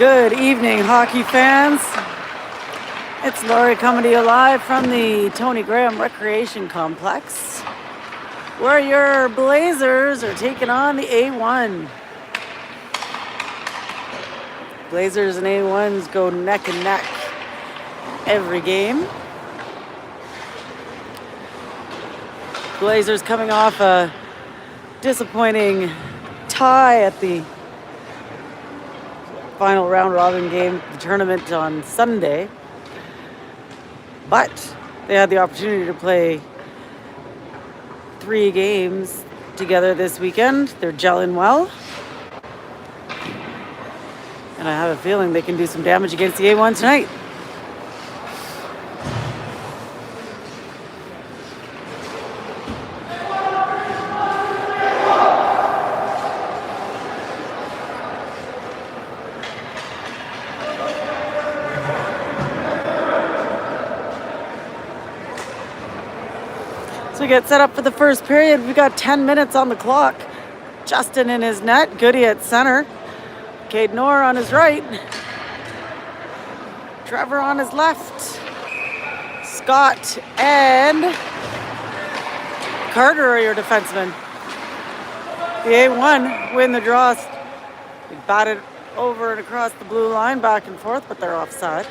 Good evening, hockey fans. It's Laurie coming to you live from the Tony Graham Recreation Complex, where your Blazers are taking on the A1. Blazers and A1s go neck and neck every game. Blazers coming off a disappointing tie at the final round robin game of the tournament on Sunday. But they had the opportunity to play 3 games together this weekend. They're gelling well. And I have a feeling they can do some damage against the A1 tonight. So we get set up for the first period. We got 10 minutes on the clock. Justin in his net, Goody at center, Cade Noor on his right, Trevor on his left, Scott and Carter are your defensemen. The A1 win the draw. They batted over and across the blue line back and forth, but they're offside.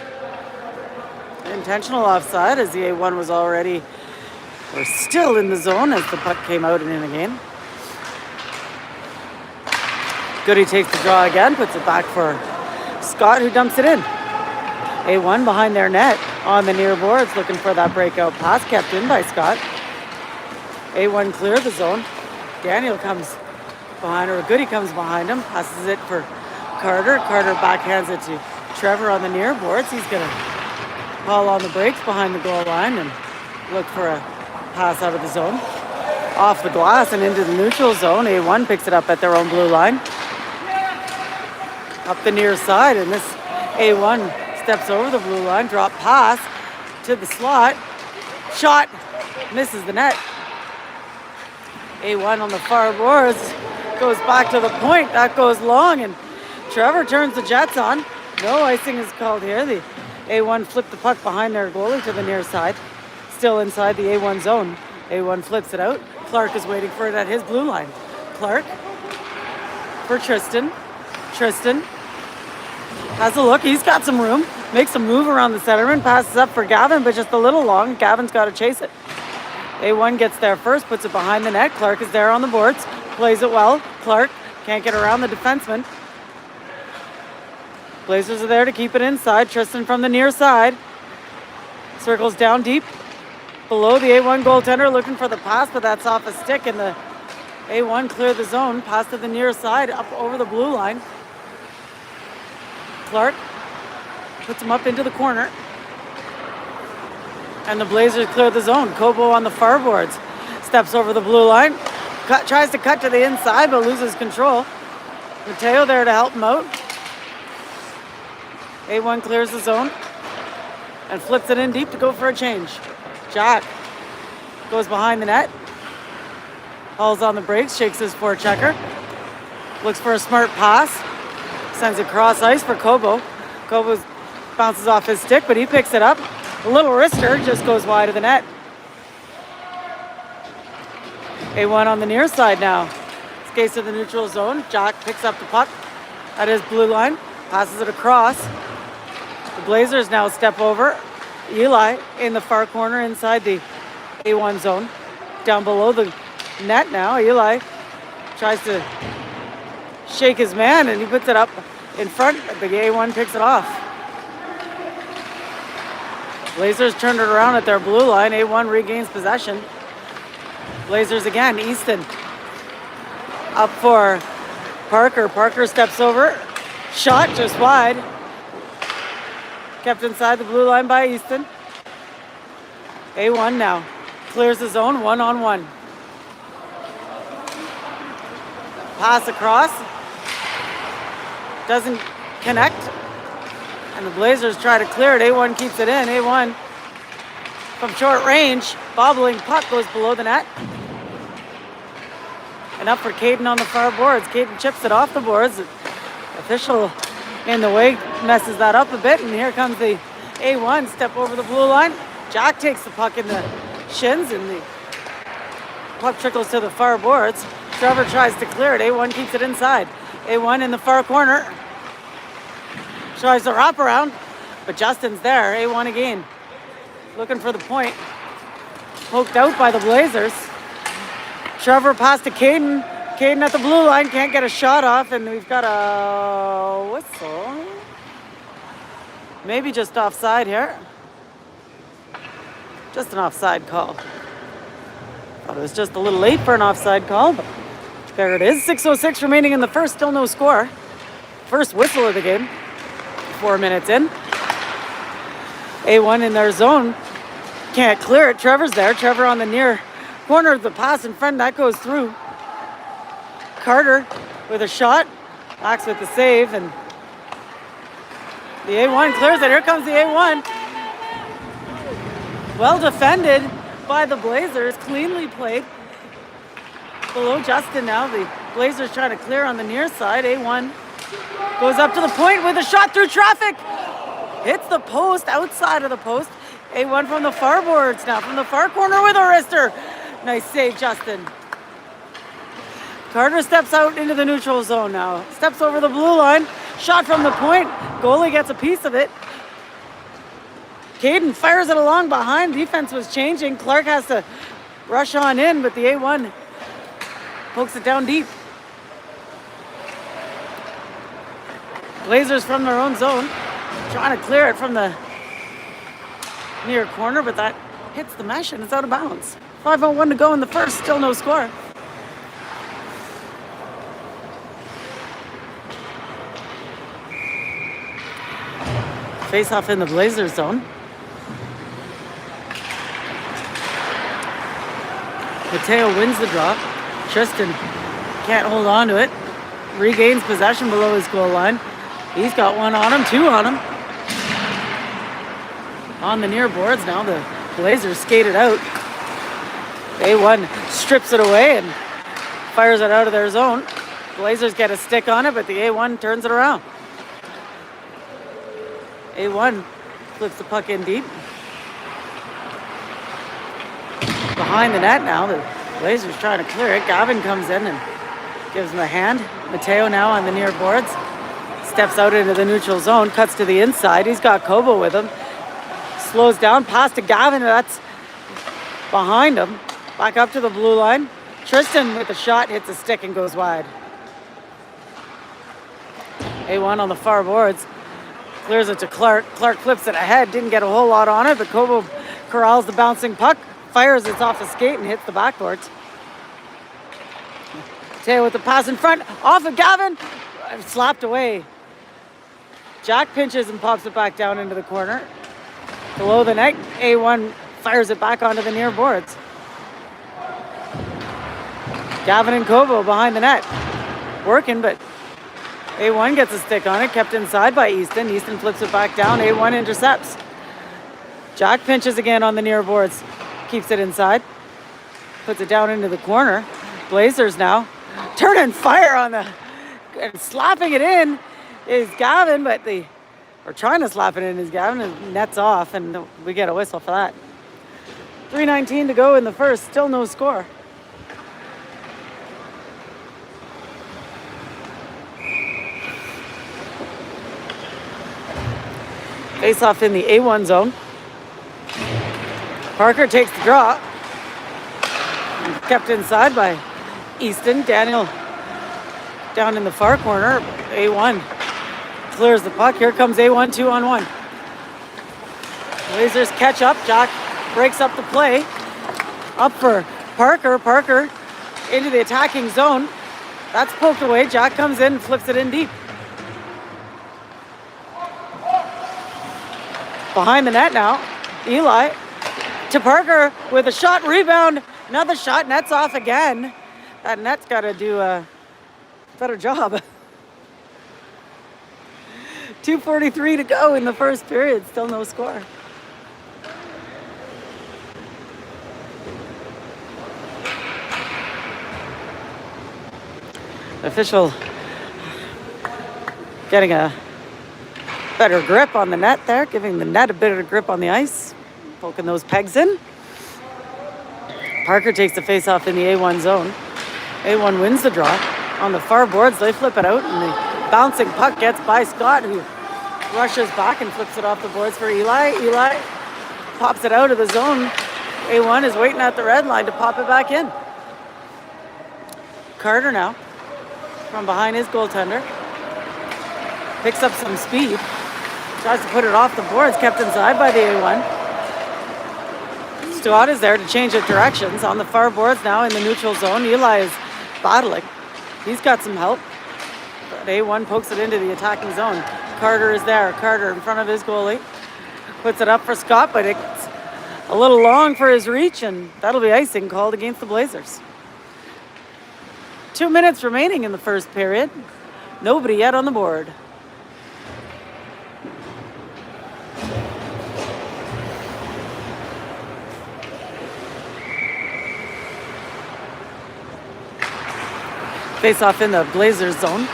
Intentional offside, as the A1 was already or still in the zone as the puck came out and in again. Goody takes the draw again, puts it back for Scott, who dumps it in. A1 behind their net on the near boards, looking for that breakout pass, kept in by Scott. A1 clear the zone. Daniel comes behind, or Goody comes behind him, passes it for Carter. Carter backhands it to Trevor on the near boards. He's going to haul on the brakes behind the goal line and look for a pass out of the zone. Off the glass and into the neutral zone. A1 picks it up at their own blue line. Up the near side, and this A1 steps over the blue line. Drop pass to the slot. Shot. Misses the net. A1 on the far boards. Goes back to the point. That goes long, and Trevor turns the Jets on. No icing is called here. The A1 flipped the puck behind their goalie to the near side. Still inside the A1 zone. A1 flips it out. Clark is waiting for it at his blue line. Clark for Tristan. Tristan has a look. He's got some room. Makes a move around the centerman. Passes up for Gavin, but just a little long. Gavin's got to chase it. A1 gets there first. Puts it behind the net. Clark is there on the boards. Plays it well. Clark can't get around the defenseman. Blazers are there to keep it inside. Tristan from the near side. Circles down deep. Below the A1 goaltender, looking for the pass, but that's off a stick, and the A1 clear the zone. Pass to the near side, up over the blue line. Clark puts him up into the corner. And the Blazers clear the zone. Kobo on the far boards. Steps over the blue line. Tries to cut to the inside, but loses control. Mateo there to help him out. A1 clears the zone and flips it in deep to go for a change. Jack goes behind the net. Hauls on the brakes, shakes his forechecker. Looks for a smart pass. Sends it cross ice for Kobo. Kobo bounces off his stick, but he picks it up. A little wrister, just goes wide of the net. A1 on the near side now. Skates to the neutral zone. Jack picks up the puck at his blue line. Passes it across. The Blazers now step over. Eli in the far corner inside the A1 zone. Down below the net now. Eli tries to shake his man, and he puts it up in front. The A1 picks it off. Blazers turned it around at their blue line. A1 regains possession. Blazers again. Easton up for Parker. Parker steps over. Shot just wide. Kept inside the blue line by Easton. A1 now clears the zone 1-on-1. Pass across. Doesn't connect. And the Blazers try to clear it. A1 keeps it in. A1 from short range. Bobbling puck goes below the net. And up for Caden on the far boards. Caden chips it off the boards. Official in the way, messes that up a bit, and here comes the A1, step over the blue line. Jack takes the puck in the shins, and the puck trickles to the far boards. Trevor tries to clear it. A1 keeps it inside. A1 in the far corner. Tries to wrap around, but Justin's there. A1 again. Looking for the point. Poked out by the Blazers. Trevor passed to Caden. Caden at the blue line, can't get a shot off, and we've got a whistle. Maybe just offside here. Just an offside call. Thought it was just a little late for an offside call, but there it is. 6:06 remaining in the first, still no score. First whistle of the game. 4 minutes in. A1 in their zone. Can't clear it. Trevor's there. Trevor on the near corner of the pass in front. That goes through. Carter with a shot. Max with the save, and the A1 clears it. Here comes the A1. Well defended by the Blazers. Cleanly played. Below Justin now. The Blazers trying to clear on the near side. A1 goes up to the point with a shot through traffic. Hits the post, outside of the post. A1 from the far boards now. From the far corner with a wrister. Nice save, Justin. Carter steps out into the neutral zone now. Steps over the blue line. Shot from the point. Goalie gets a piece of it. Caden fires it along behind. Defense was changing. Clark has to rush on in, but the A1 pokes it down deep. Blazers from their own zone. Trying to clear it from the near corner, but that hits the mesh and it's out of bounds. 5:01 to go in the first. Still no score. Face off in the Blazers zone. Mateo wins the draw. Tristan can't hold on to it. Regains possession below his goal line. He's got one on him, two on him. On the near boards now, the Blazers skated out. A1 strips it away and fires it out of their zone. Blazers get a stick on it, but the A1 turns it around. A1 flips the puck in deep. Behind the net now, the Blazers trying to clear it. Gavin comes in and gives him a hand. Mateo now on the near boards. Steps out into the neutral zone, cuts to the inside. He's got Kobo with him. Slows down, pass to Gavin, that's behind him. Back up to the blue line. Tristan with a shot, hits a stick and goes wide. A1 on the far boards. Clears it to Clark. Clark flips it ahead. Didn't get a whole lot on it, but Kobo corrals the bouncing puck. Fires it off the skate and hits the backboards. Mateo with the pass in front. Off of Gavin. Slapped away. Jack pinches and pops it back down into the corner. Below the net, A1 fires it back onto the near boards. Gavin and Kobo behind the net. Working, but A1 gets a stick on it, kept inside by Easton. Easton flips it back down. A1 intercepts. Jack pinches again on the near boards. Keeps it inside. Puts it down into the corner. Blazers now turning fire on the... and slapping it in is Gavin, but or trying to slap it in is Gavin, and nets off, and we get a whistle for that. 3:19 to go in the first. Still no score. Face off in the A1 zone. Parker takes the draw. Kept inside by Easton. Daniel down in the far corner. A1 clears the puck. Here comes A1 2-on-1. Blazers catch up. Jack breaks up the play. Up for Parker. Parker into the attacking zone. That's poked away. Jack comes in and flips it in deep. Behind the net now. Eli to Parker with a shot, rebound. Another shot. Net's off again. That net's got to do a better job. 2:43 to go in the first period. Still no score. Official getting a Better grip on the net there, giving the net a bit of grip on the ice, poking those pegs in. Parker takes the face-off in the A1 zone. A1 wins the draw. On the far boards, they flip it out, and the bouncing puck gets by Scott, who rushes back and flips it off the boards for Eli. Eli pops it out of the zone. A1 is waiting at the red line to pop it back in. Carter now, from behind his goaltender, picks up some speed. Tries to put it off the boards, kept inside by the A1. Stuart is there to change the directions. On the far boards now in the neutral zone, Eli is battling. He's got some help. But A1 pokes it into the attacking zone. Carter is there. Carter in front of his goalie. Puts it up for Scott, but it's a little long for his reach, and that'll be icing called against the Blazers. 2 minutes remaining in the first period. Nobody yet on the board. Face off in the Blazers zone.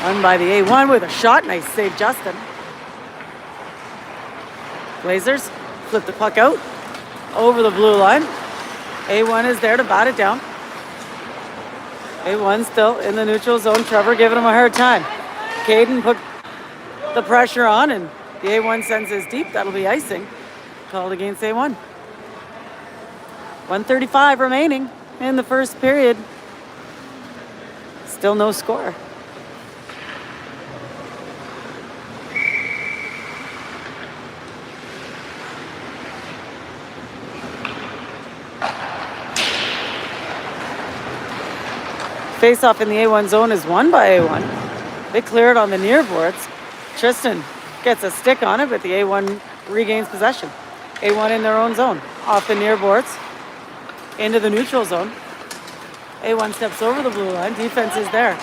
Run by the A1 with a shot. Nice save, Justin. Blazers flip the puck out over the blue line. A1 is there to bat it down. A1 still in the neutral zone. Trevor giving him a hard time. Caden put the pressure on, and the A1 sends his deep. That'll be icing called against A1. 1:35 remaining in the first period. Still no score. Face-off in the A1 zone is won by A1. They clear it on the near boards. Tristan gets a stick on it, but the A1 regains possession. A1 in their own zone. Off the near boards. Into the neutral zone. A1 steps over the blue line. Defense is there.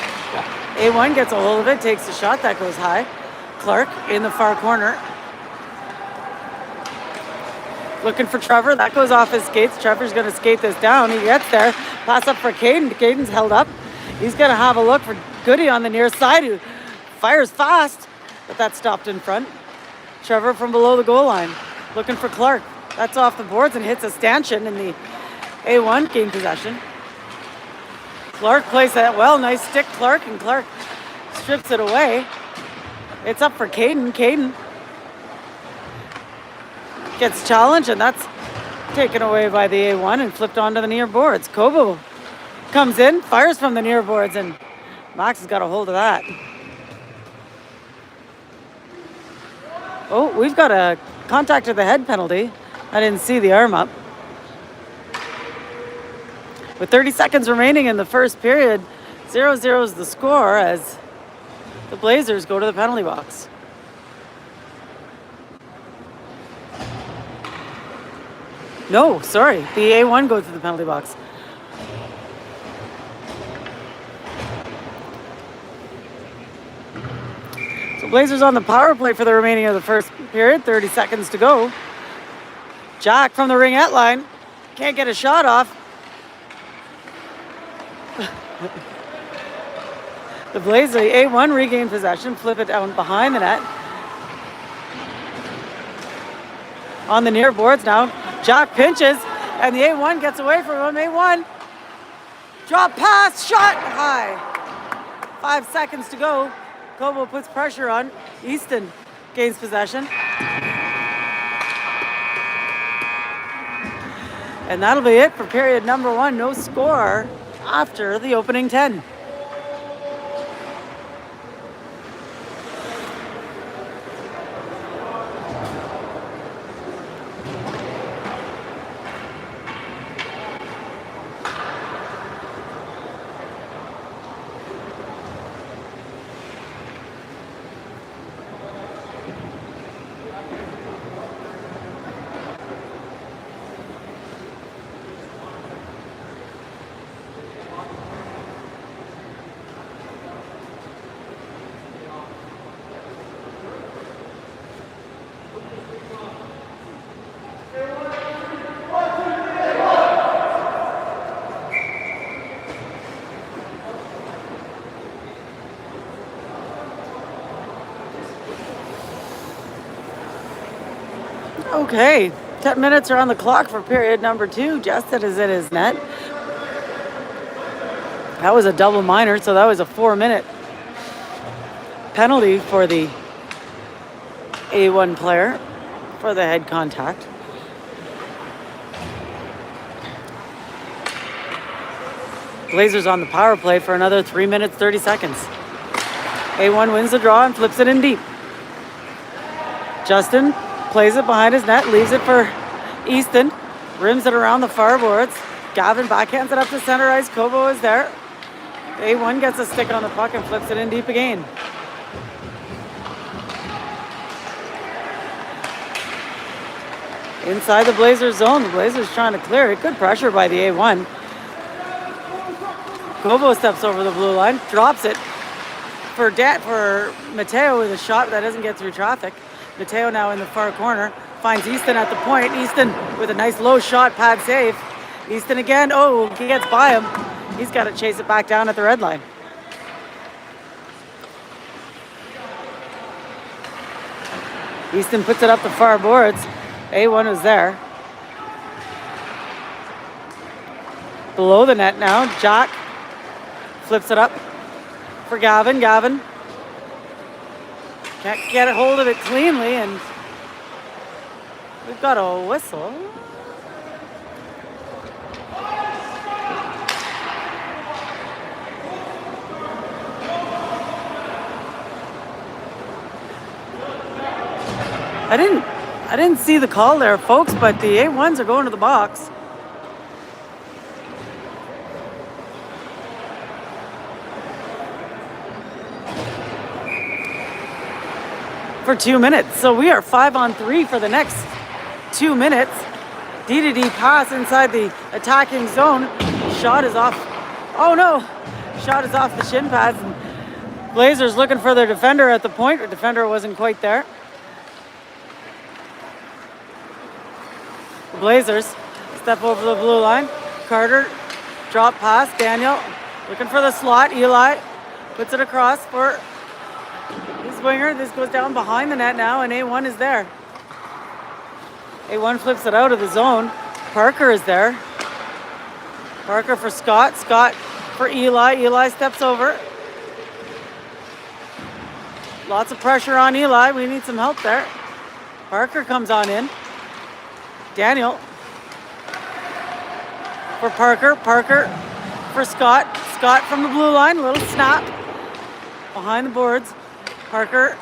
A1 gets a hold of it, takes a shot. That goes high. Clark in the far corner. Looking for Trevor. That goes off his skates. Trevor's going to skate this down. He gets there. Pass up for Caden. Caden's held up. He's going to have a look for Goody on the near side, who fires fast, but that's stopped in front. Trevor from below the goal line. Looking for Clark. That's off the boards and hits a stanchion, and the A1 gain possession. Clark plays that well. Nice stick, Clark, and Clark strips it away. It's up for Caden. Caden gets challenged, and that's taken away by the A1 and flipped onto the near boards. Kobo comes in, fires from the near boards, and Max has got a hold of that. Oh, we've got a contact to the head penalty. I didn't see the arm up. With 30 seconds remaining in the first period, 0-0 is the score as the Blazers go to the penalty box. No, sorry, the A1 goes to the penalty box. So Blazers on the power play for the remaining of the first period, 30 seconds to go. Jack from the ringette line, can't get a shot off. The Blazers, A1 regain possession, flip it down behind the net. On the near boards now, Jack pinches, and the A1 gets away from him. A1, drop pass, shot high. 5 seconds to go. Kobo puts pressure on. Easton gains possession. And that'll be it for period number 1. No score after the opening 10. Okay, 10 minutes are on the clock for period number 2. Justin is in his net. That was a double minor, so that was a 4-minute penalty for the A1 player for the head contact. Blazers on the power play for another 3 minutes, 30 seconds. A1 wins the draw and flips it in deep. Justin plays it behind his net, leaves it for Easton, rims it around the far boards. Gavin backhands it up to center ice. Kobo is there. A1 gets a stick on the puck and flips it in deep again. Inside the Blazers zone, the Blazers trying to clear it. Good pressure by the A1. Kobo steps over the blue line, drops it for Mateo with a shot that doesn't get through traffic. Mateo now in the far corner, finds Easton at the point. Easton with a nice low shot, pad save. Easton again, oh, he gets by him. He's got to chase it back down at the red line. Easton puts it up the far boards. A1 was there. Below the net now, Jack flips it up for Gavin. Gavin can't get a hold of it cleanly, and we've got a whistle. I didn't see the call there, folks, but the A1s are going to the box. For 2 minutes. So we are 5-on-3 for the next 2 minutes. D-to-D pass inside the attacking zone. Shot is off. Oh no! Shot is off the shin pads. And Blazers looking for their defender at the point. The defender wasn't quite there. The Blazers step over the blue line. Carter, drop pass. Daniel looking for the slot. Eli puts it across for his winger. This goes down behind the net now, and A1 is there. A1 flips it out of the zone. Parker is there. Parker for Scott. Scott for Eli. Eli steps over. Lots of pressure on Eli. We need some help there. Parker comes on in. Daniel for Parker. Parker for Scott. Scott from the blue line. Little snap behind the boards. Parker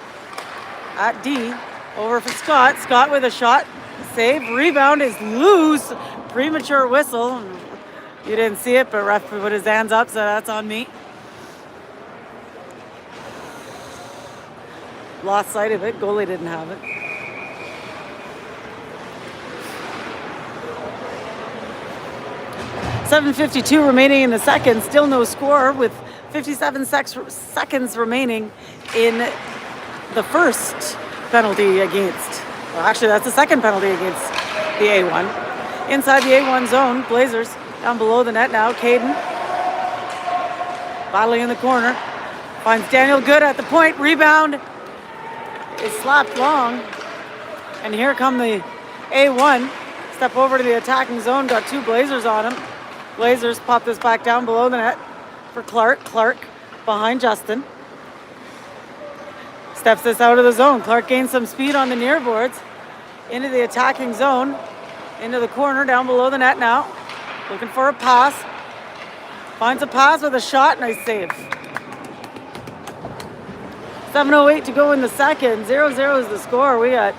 at D. Over for Scott. Scott with a shot. Save. Rebound is loose. Premature whistle. You didn't see it, but ref put his hands up, so that's on me. Lost sight of it. Goalie didn't have it. .752 remaining in the second. Still no score with 57 seconds remaining in the first penalty against. Well, actually, that's the second penalty against the A1. Inside the A1 zone, Blazers down below the net now. Caden battling in the corner. Finds Daniel Good at the point. Rebound is slapped long. And here come the A1. Step over to the attacking zone. Got two Blazers on him. Blazers pop this back down below the net for Clark. Clark behind Justin. Steps this out of the zone. Clark gains some speed on the near boards. Into the attacking zone. Into the corner down below the net now. Looking for a pass. Finds a pass with a shot. Nice save. 7:08 to go in the second. 0-0 is the score. We got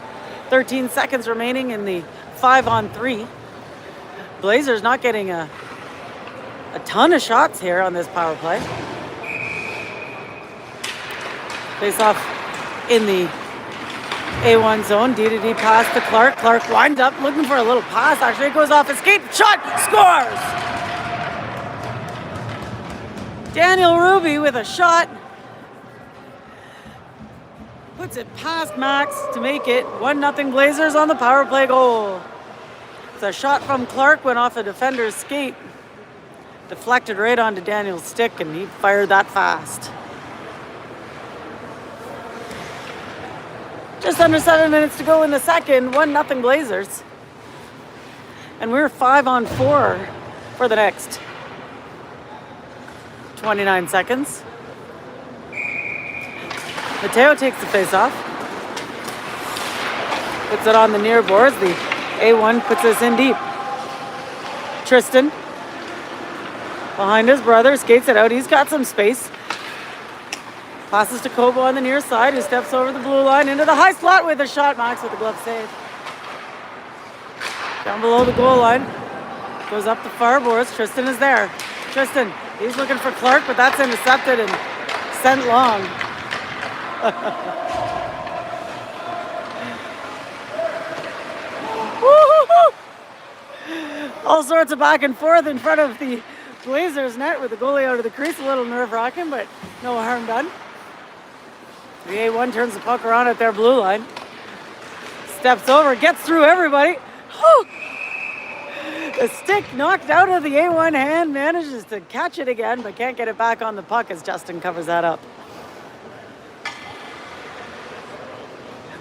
13 seconds remaining in the 5-on-3. Blazers not getting a ton of shots here on this power play. Face off in the A1 zone. D-to-D pass to Clark. Clark winds up looking for a little pass. Actually, it goes off escape. Shot! Scores! Daniel Ruby with a shot. Puts it past Max to make it 1-0 Blazers on the power play goal. It's a shot from Clark, went off a defender's skate. Deflected right onto Daniel's stick, and he fired that fast. Just under 7 minutes to go in the second. 1-0 Blazers. And we're 5-on-4 for the next 29 seconds. Mateo takes the face off. Puts it on the near boards. The A1 puts us in deep. Tristan, behind his brother, skates it out. He's got some space. Passes to Kobo on the near side, who steps over the blue line into the high slot with a shot. Max with the glove save. Down below the goal line. Goes up the far boards. Tristan is there. Tristan, he's looking for Clark, but that's intercepted and sent long. All sorts of back and forth in front of the Blazers net with the goalie out of the crease. A little nerve-wracking, but no harm done. The A1 turns the puck around at their blue line. Steps over, gets through everybody. The stick knocked out of the A1 hand, manages to catch it again, but can't get it back on the puck as Justin covers that up.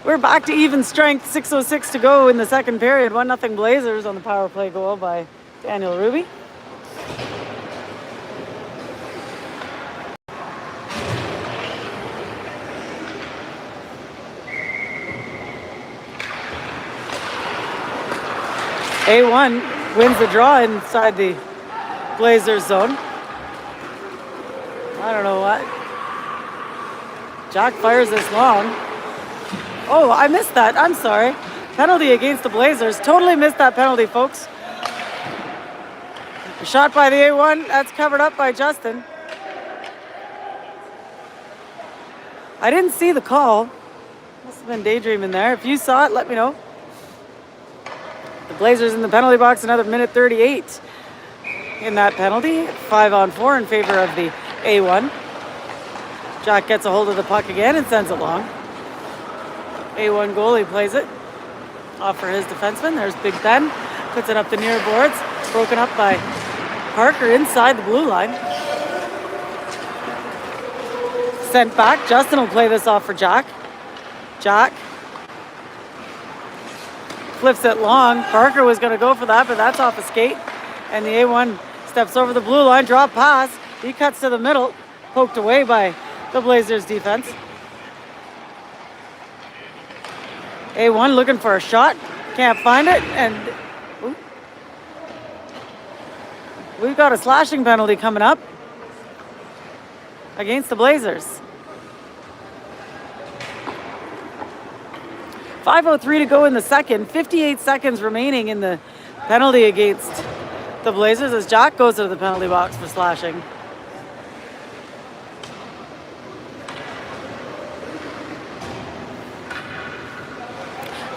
We're back to even strength, 6:06 to go in the second period. 1-0 Blazers on the power play goal by Daniel Ruby. A1 wins the draw inside the Blazers zone. I don't know what. Jack fires this long. Oh, I missed that. I'm sorry. Penalty against the Blazers. Totally missed that penalty, folks. A shot by the A1. That's covered up by Justin. I didn't see the call. Must have been daydreaming there. If you saw it, let me know. The Blazers in the penalty box, another minute 38 in that penalty. 5-on-4 in favor of the A1. Jack gets a hold of the puck again and sends it long. A1 goalie plays it off for his defenseman. There's Big Ben. Puts it up the near boards. Broken up by Parker inside the blue line. Sent back. Justin will play this off for Jack. Jack flips it long. Parker was going to go for that, but that's off a skate. And the A1 steps over the blue line. Drop pass. He cuts to the middle. Poked away by the Blazers defense. A1 looking for a shot. Can't find it. And we've got a slashing penalty coming up against the Blazers. 5:03 to go in the second. 58 seconds remaining in the penalty against the Blazers as Jack goes to the penalty box for slashing.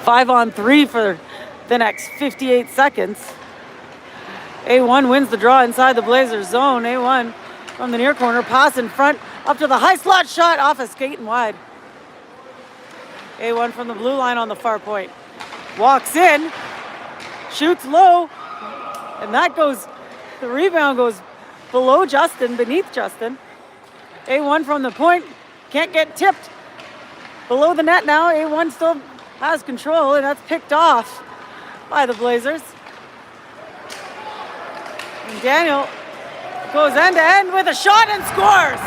Five on three for the next 58 seconds. A1 wins the draw inside the Blazers zone. A1 from the near corner, pass in front, up to the high slot shot, off a skate and wide. A1 from the blue line on the far point. Walks in, shoots low, and that goes, the rebound goes below Justin, beneath Justin. A1 from the point, can't get tipped. Below the net now, A1 still has control, and that's picked off by the Blazers. And Daniel goes end to end with a shot and scores.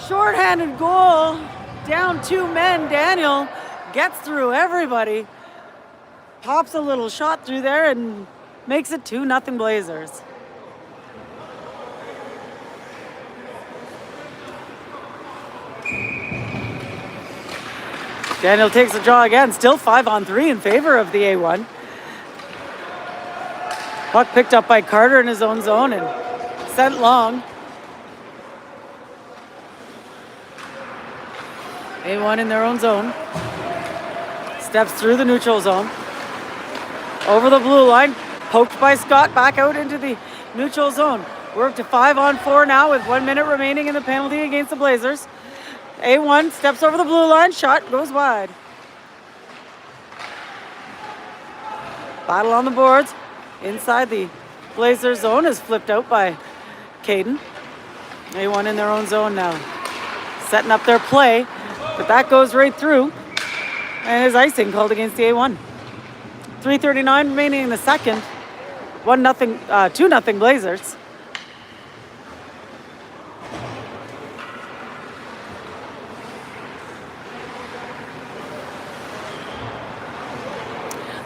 Shorthanded goal, down two men. Daniel gets through everybody, pops a little shot through there and makes it 2-0 Blazers. Daniel takes the draw again, still 5-on-3 in favor of the A1. Puck picked up by Carter in his own zone and sent long. A1 in their own zone. Steps through the neutral zone. Over the blue line, poked by Scott, back out into the neutral zone. We're up to 5-on-4 now with 1 minute remaining in the penalty against the Blazers. A1 steps over the blue line, shot goes wide. Battle on the boards. Inside the Blazers zone is flipped out by Caden. A1 in their own zone now. setting up their play, but that goes right through. And his icing called against the A1. 3:39 remaining in the second. 2-0 Blazers.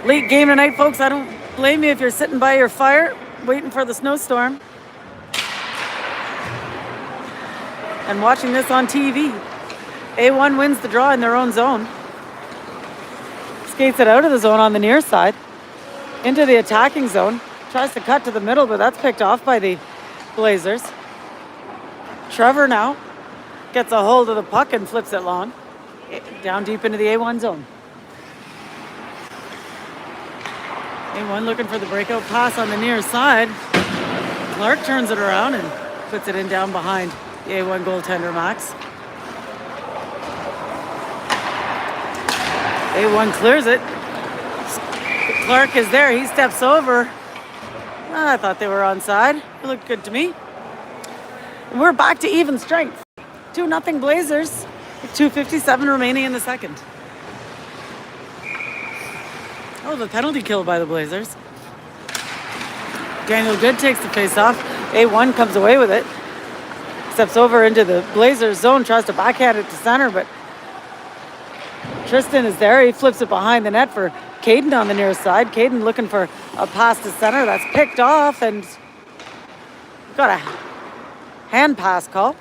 Late game tonight, folks. I don't blame you if you're sitting by your fire waiting for the snowstorm and watching this on TV. A1 wins the draw in their own zone. Skates it out of the zone on the near side into the attacking zone. Tries to cut to the middle, but that's picked off by the Blazers. Trevor now gets a hold of the puck and flips it long down deep into the A1 zone. A1 looking for the breakout pass on the near side. Clark turns it around and puts it in down behind the A1 goaltender, Max. A1 clears it. Clark is there. He steps over. I thought they were onside. It looked good to me. And we're back to even strength. 2-0 Blazers with 2:57 remaining in the second. Oh, the penalty kill by the Blazers. Daniel Good takes the face-off. A1 comes away with it. Steps over into the Blazers zone, tries to backhand it to center, but Tristan is there. He flips it behind the net for Caden on the near side. Caden looking for a pass to center. That's picked off and got a hand pass call.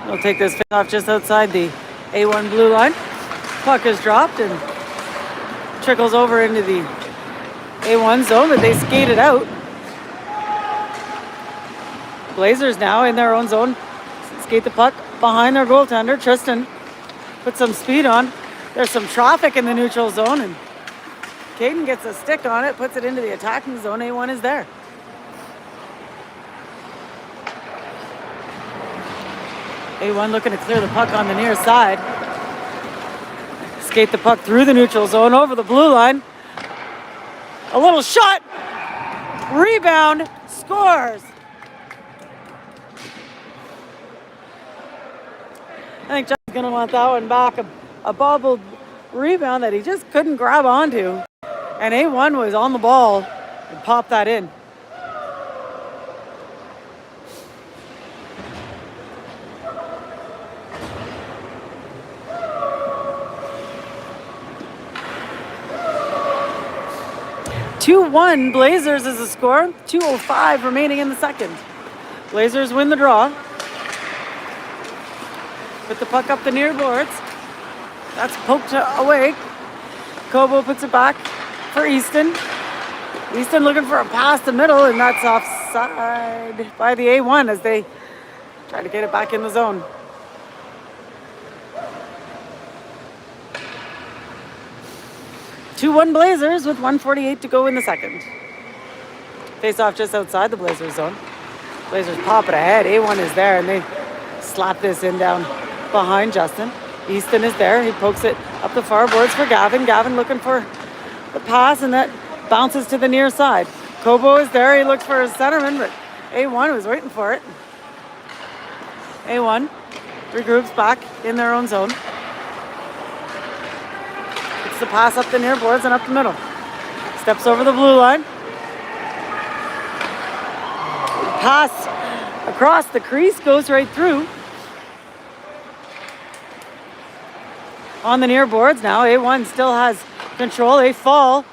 We'll take this off just outside the A1 blue line. Puck is dropped and trickles over into the A1 zone, but they skate it out. Blazers now in their own zone. Skate the puck behind their goaltender. Tristan puts some speed on. There's some traffic in the neutral zone, and Caden gets a stick on it, puts it into the attacking zone. A1 is there. A1 looking to clear the puck on the near side. Skate the puck through the neutral zone over the blue line. A little shot. Rebound. Scores. I think John's going to want that one back. A bobbled rebound that he just couldn't grab onto. And A1 was on the ball and popped that in. (2-1) Blazers is the score. 2:05 remaining in the second. Blazers win the draw. Put the puck up the near boards. That's poked away. Kobo puts it back for Easton. Easton looking for a pass to middle, and that's offside by the A1 as they try to get it back in the zone. (2-1) Blazers with 1:48 to go in the second. Face off just outside the Blazers zone. Blazers pop it ahead. A1 is there, and they slap this in down behind Justin. Easton is there. He pokes it up the far boards for Gavin. Gavin looking for the pass, and that bounces to the near side. Kobo is there. He looks for his centerman, but A1 was waiting for it. A1 regroups back in their own zone. It's the pass up the near boards and up the middle. Steps over the blue line. Pass across the crease, goes right through. On the near boards now, A1 still has control. They fall.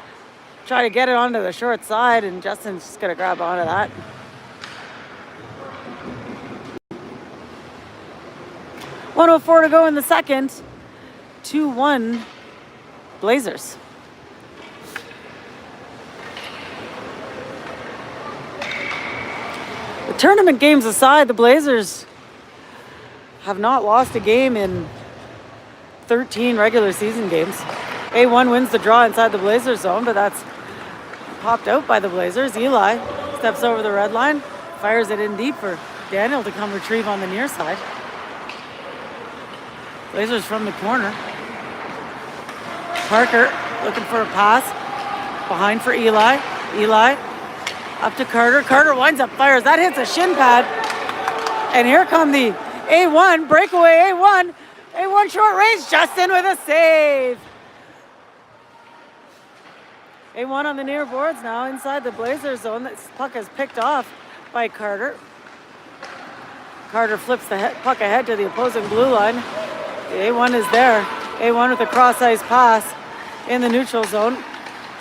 Try to get it onto the short side, and Justin's just going to grab onto that. .104 to go in the second. 2-1 Blazers. The tournament games aside, the Blazers have not lost a game in 13 regular season games. A1 wins the draw inside the Blazers zone, but that's popped out by the Blazers. Eli steps over the red line, fires it in deep for Daniel to come retrieve on the near side. Blazers from the corner. Parker looking for a pass. Behind for Eli. Eli up to Carter. Carter winds up, fires. That hits a shin pad. And here come the A1, breakaway A1. A1 short range, Justin with a save. A1 on the near boards now inside the Blazers zone. This puck is picked off by Carter. Carter flips the puck ahead to the opposing blue line. The A1 is there. A1 with a cross-ice pass in the neutral zone.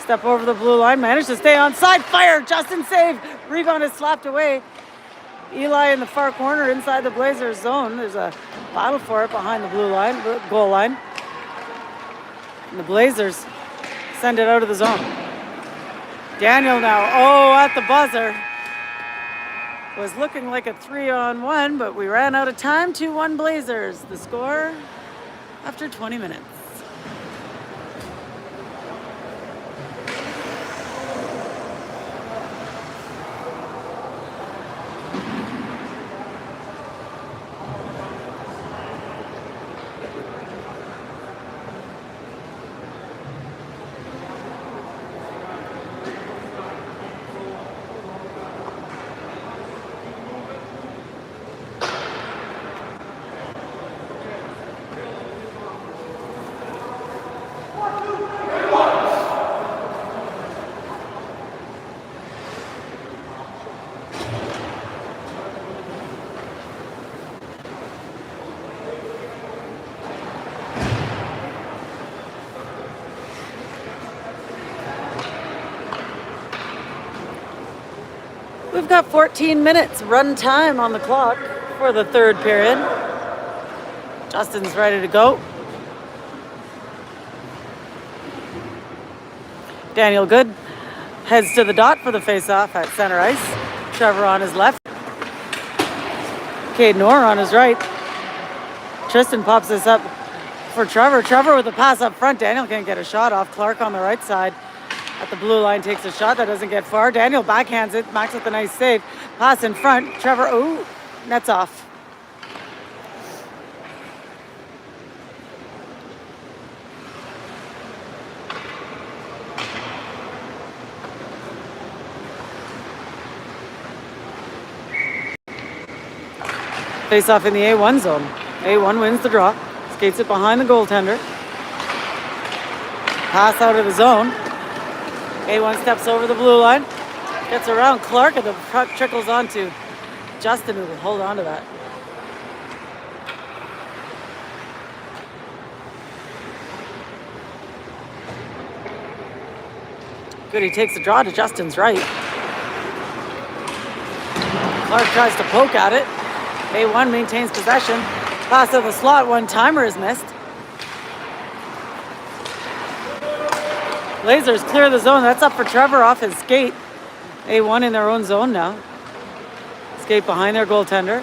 Step over the blue line, managed to stay on side, fire, Justin save, rebound is slapped away. Eli in the far corner inside the Blazers zone. There's a battle for it behind the blue line, goal line. And the Blazers send it out of the zone. Daniel now, at the buzzer. Was looking like a 3-on-1, but we ran out of time. 2-1 Blazers, the score after 20 minutes. We've got 14 minutes run time on the clock for the third period. Justin's ready to go. Daniel Good heads to the dot for the face-off at center ice. Trevor on his left. Caden Orr on his right. Tristan pops this up for Trevor. Trevor with a pass up front. Daniel can't get a shot off. Clark on the right side at the blue line takes a shot that doesn't get far. Daniel backhands it. Max with a nice save. Pass in front. Trevor, nets off. Face off in the A1 zone. A1 wins the draw. Skates it behind the goaltender. Pass out of the zone. A1 steps over the blue line. Gets around Clark and the puck trickles onto Justin, who will hold on to that. Good, he takes the draw to Justin's right. Clark tries to poke at it. A1 maintains possession. Pass to the slot, one-timer is missed. Blazers clear the zone. That's up for Trevor off his skate. A1 in their own zone now. Skate behind their goaltender.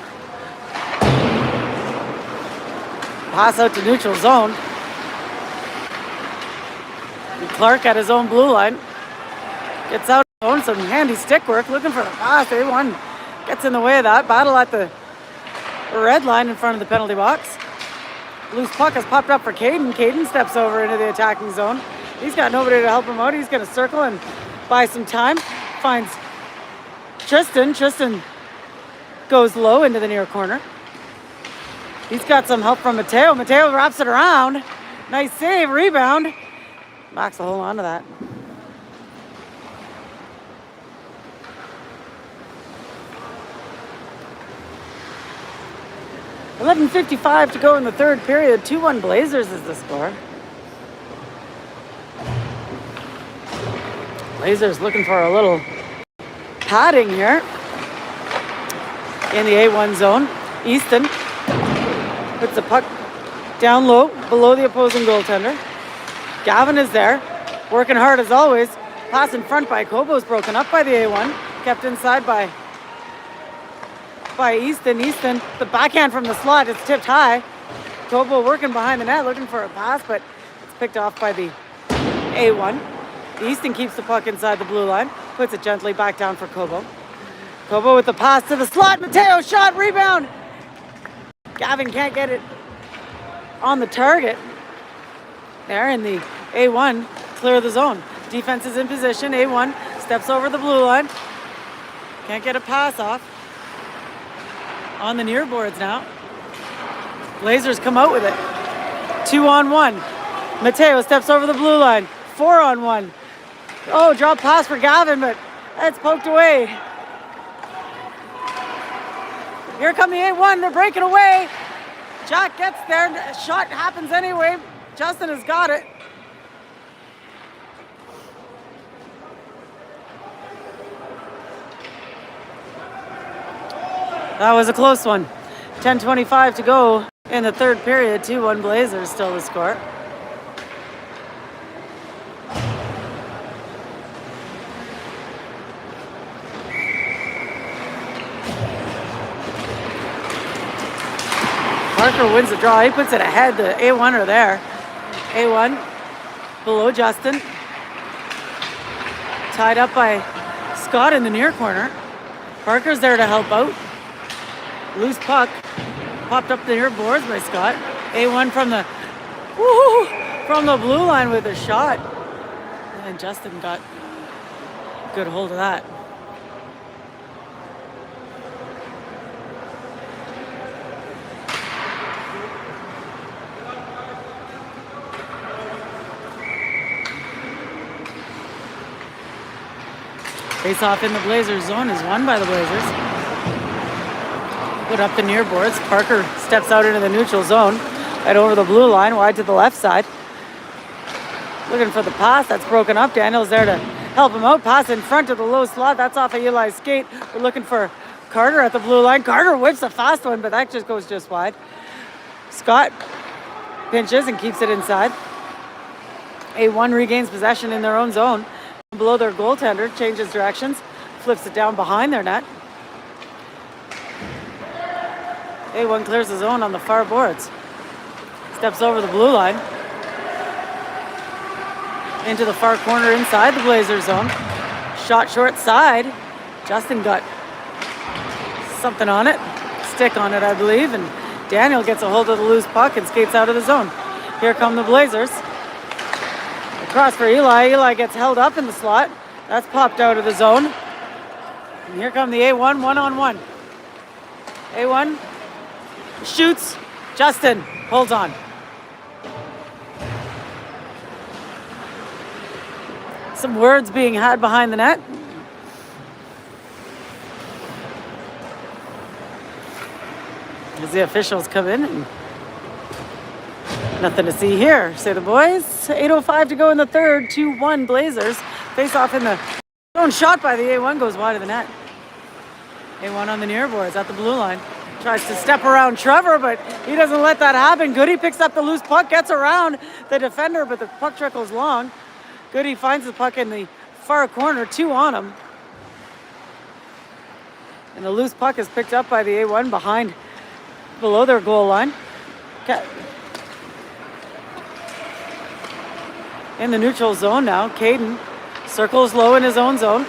Pass out to neutral zone. And Clark at his own blue line. Gets out of zone, some handy stick work, looking for the pass. A1 gets in the way of that. Battle at the red line in front of the penalty box. Loose puck has popped up for Caden. Caden steps over into the attacking zone. He's got nobody to help him out. He's going to circle and buy some time. Finds Tristan. Tristan goes low into the near corner. He's got some help from Mateo. Mateo wraps it around. Nice save, rebound. Max will hold on to that. $11:55 to go in the third period. 2-1 Blazers is the score. Blazers looking for a little padding here in the A1 zone. Easton puts the puck down low below the opposing goaltender. Gavin is there, working hard as always. Pass in front by Kobo's broken up by the A1. Kept inside by Easton. Easton, the backhand from the slot, it's tipped high. Kobo working behind the net, looking for a pass, but it's picked off by the A1. Easton keeps the puck inside the blue line, puts it gently back down for Kobo. Kobo with the pass to the slot. Mateo shot, rebound. Gavin can't get it on the target. There in the A1 clear the zone. Defense is in position. A1 steps over the blue line. Can't get a pass off. On the near boards now. Blazers come out with it. 2-on-1. Mateo steps over the blue line. 4-on-1. Oh, drop pass for Gavin, but that's poked away. Here come the A1. They're breaking away. Jack gets there. Shot happens anyway. Justin has got it. That was a close one. 10:25 to go in the third period. 2-1 Blazers still the score. Parker wins the draw. He puts it ahead. The A1 are there. A1 below Justin. Tied up by Scott in the near corner. Parker's there to help out. Loose puck. Popped up the near boards by Scott. A1 from the blue line with a shot. And Justin got good hold of that. Face off in the Blazers zone is won by the Blazers. Put up the near boards. Parker steps out into the neutral zone. Right over the blue line, wide to the left side. Looking for the pass. That's broken up. Daniel's there to help him out. Pass in front of the low slot. That's off of Eli's skate. We're looking for Carter at the blue line. Carter whips a fast one, but that just goes just wide. Scott pinches and keeps it inside. A1 regains possession in their own zone. Below their goaltender, changes directions, flips it down behind their net. A1 clears the zone on the far boards. Steps over the blue line. Into the far corner inside the Blazers zone. Shot short side. Justin got something on it. Stick on it, I believe. And Daniel gets a hold of the loose puck and skates out of the zone. Here come the Blazers. Cross for Eli. Eli gets held up in the slot. That's popped out of the zone. And here come the A1, 1-on-1. A1 shoots. Justin holds on. Some words being had behind the net. As the officials come in and nothing to see here, say the boys. 8:05 to go in the third. 2-1 Blazers. Face off in the zone. Shot by the A1 goes wide of the net. A1 on the near boards at the blue line. Tries to step around Trevor, but he doesn't let that happen. Goody picks up the loose puck, gets around the defender, but the puck trickles long. Goody finds the puck in the far corner. 2 on him. And the loose puck is picked up by the A1 below their goal line. In the neutral zone now, Caden circles low in his own zone.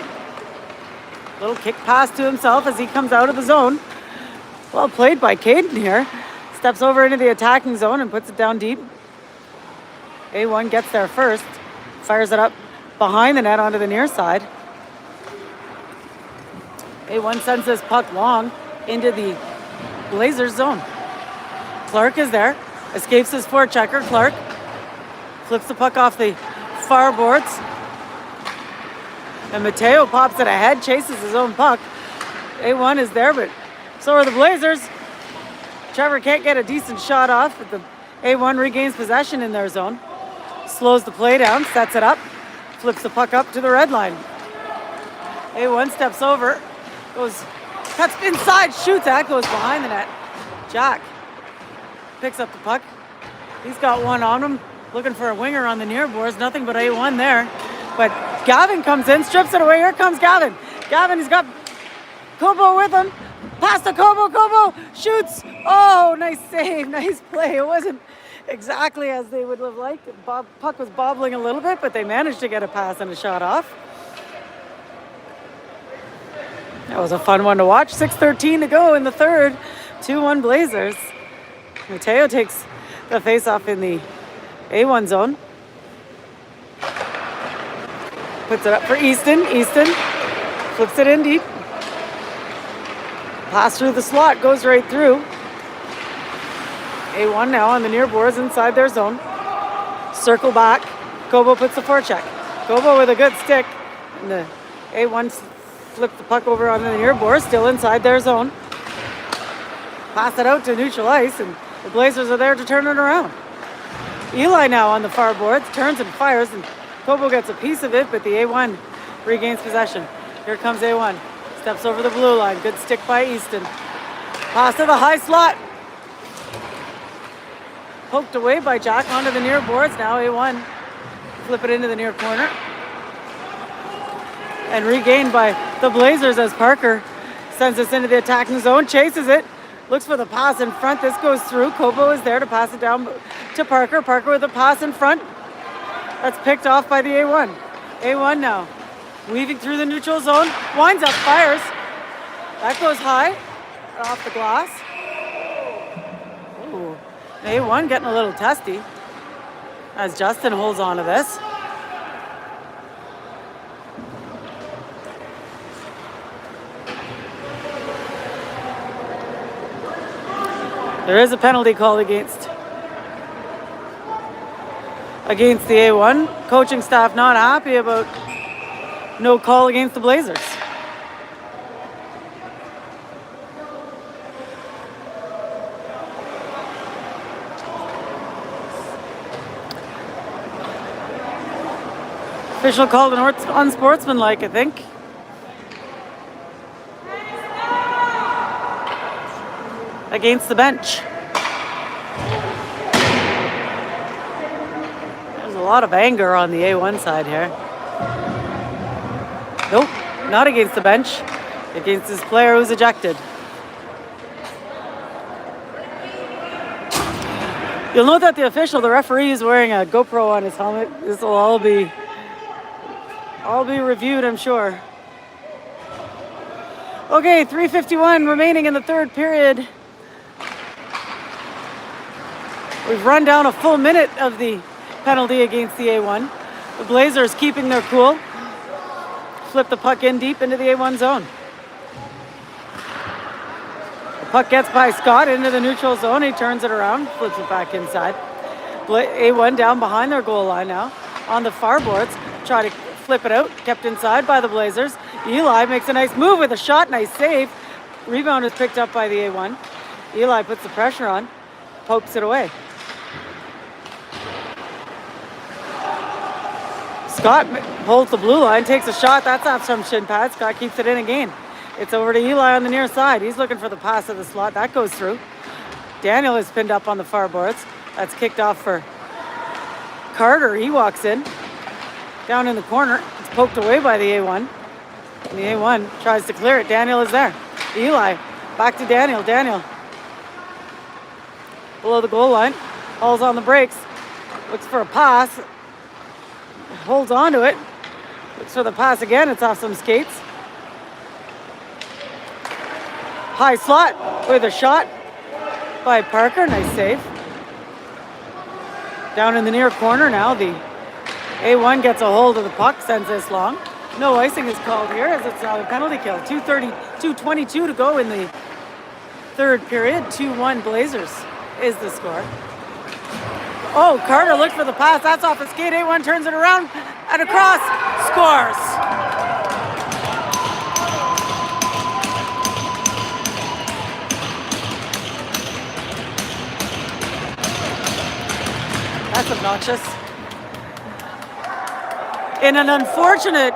Little kick pass to himself as he comes out of the zone. Well played by Caden here. Steps over into the attacking zone and puts it down deep. A1 gets there first. Fires it up behind the net onto the near side. A1 sends this puck long into the Blazers zone. Clark is there. Escapes his forechecker. Clark flips the puck off the far boards. And Mateo pops it ahead, chases his own puck. A1 is there, but so are the Blazers. Trevor can't get a decent shot off, but the A1 regains possession in their zone. Slows the play down, sets it up, flips the puck up to the red line. A1 steps over, cuts inside, shoots, that goes behind the net. Jack picks up the puck. He's got one on him. Looking for a winger on the near boards. Nothing but A1 there. But Gavin comes in, strips it away. Here comes Gavin. Gavin, he's got Kobo with him. Pass to Kobo. Kobo shoots. Oh, nice save. Nice play. It wasn't exactly as they would have liked. The puck was bobbling a little bit, but they managed to get a pass and a shot off. That was a fun one to watch. 6:13 to go in the third. 2-1 Blazers. Mateo takes the face-off in the A1 zone. Puts it up for Easton. Easton flips it in deep. Pass through the slot, goes right through. A1 now on the near boards inside their zone. Circle back. Kobo puts the forecheck. Kobo with a good stick. And the A1 flipped the puck over on the near boards, still inside their zone. Pass it out to neutral ice, and the Blazers are there to turn it around. Eli now on the far boards, turns and fires, and Kobo gets a piece of it, but the A1 regains possession. Here comes A1. Steps over the blue line. Good stick by Easton. Pass to the high slot. Poked away by Jack onto the near boards. Now A1 flip it into the near corner. And regained by the Blazers as Parker sends us into the attacking zone. Chases it. Looks for the pass in front. This goes through. Kobo is there to pass it down to Parker. Parker with a pass in front. That's picked off by the A1. A1 now. Weaving through the neutral zone. Winds up, fires. That goes high. Off the glass. Ooh. A1 getting a little testy as Justin holds on to this. There is a penalty called against the A1. Coaching staff not happy about no call against the Blazers. Official called an unsportsmanlike, I think. Against the bench. There's a lot of anger on the A1 side here. Nope, not against the bench. Against this player who's ejected. You'll note that the referee is wearing a GoPro on his helmet. This will all be reviewed, I'm sure. Okay, 3:51 remaining in the third period. We've run down a full minute of the penalty against the A1. The Blazers keeping their cool. Flip the puck in deep into the A1 zone. The puck gets by Scott into the neutral zone. He turns it around, flips it back inside. A1 down behind their goal line now. On the far boards, try to flip it out. Kept inside by the Blazers. Eli makes a nice move with a shot. Nice save. Rebound is picked up by the A1. Eli puts the pressure on. Pokes it away. Scott holds the blue line, takes a shot. That's off some shin pad. Scott keeps it in again. It's over to Eli on the near side. He's looking for the pass of the slot. That goes through. Daniel is pinned up on the far boards. That's kicked off for Carter. He walks in. Down in the corner. It's poked away by the A1. And the A1 tries to clear it. Daniel is there. Eli. Back to Daniel. Daniel. Below the goal line. Hauls on the brakes. Looks for a pass. Holds on to it. Looks for the pass again. It's off some skates. High slot with a shot by Parker. Nice save. Down in the near corner now. The A1 gets a hold of the puck. Sends this long. No icing is called here as it's a penalty kill. 2:22 to go in the third period. 2-1 Blazers is the score. Oh, Carter looked for the pass. That's off the skate. A1 turns it around and across. Scores. That's obnoxious. In an unfortunate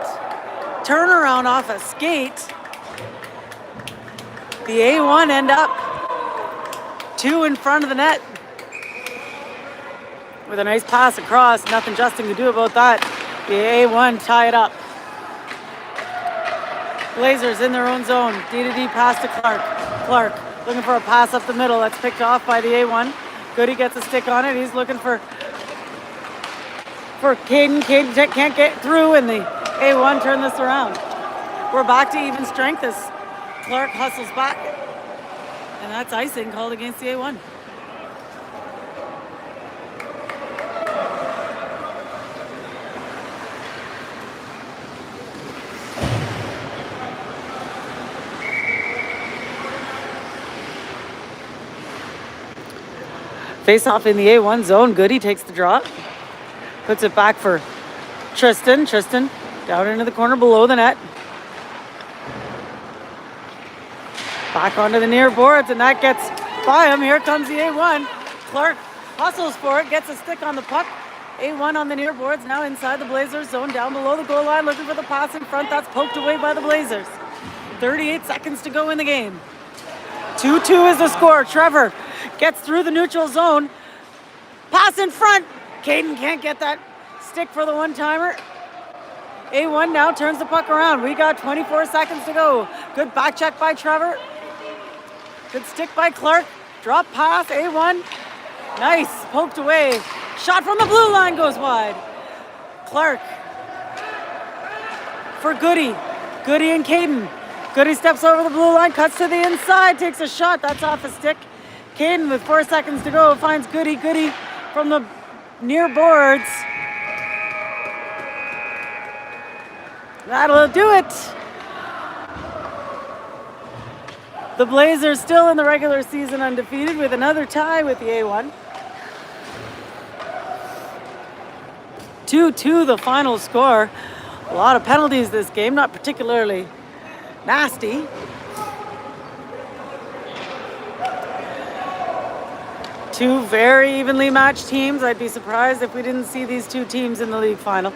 turnaround off a skate, the A1 end up 2 in front of the net. With a nice pass across, nothing Justin could do about that. The A1 tie it up. Blazers in their own zone. D-to-D pass to Clark. Clark looking for a pass up the middle. That's picked off by the A1. Goody gets a stick on it. He's looking for Caden. Caden can't get through, and the A1 turn this around. We're back to even strength as Clark hustles back. And that's icing called against the A1. Face off in the A1 zone. Goody takes the draw. Puts it back for Tristan. Tristan down into the corner below the net. Back onto the near boards, and that gets by him. Here comes the A1. Clark hustles for it, gets a stick on the puck. A1 on the near boards, now inside the Blazers zone, down below the goal line, looking for the pass in front. That's poked away by the Blazers. 38 seconds to go in the game. 2-2 is the score. Trevor gets through the neutral zone. Pass in front. Caden can't get that stick for the one-timer. A1 now turns the puck around. We got 24 seconds to go. Good back check by Trevor. Good stick by Clark. Drop pass, A1. Nice, poked away. Shot from the blue line goes wide. Clark for Goody. Goody and Caden. Goody steps over the blue line, cuts to the inside, takes a shot. That's off a stick. Caden with 4 seconds to go finds Goody. Goody from the near boards. That'll do it. The Blazers still in the regular season undefeated with another tie with the A1. 2-2 the final score. A lot of penalties this game, not particularly nasty. Two very evenly matched teams. I'd be surprised if we didn't see these two teams in the league final.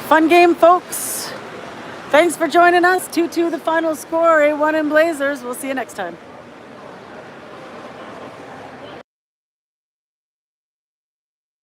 Fun game, folks. Thanks for joining us. 2-2 the final score. A1 and Blazers. We'll see you next time.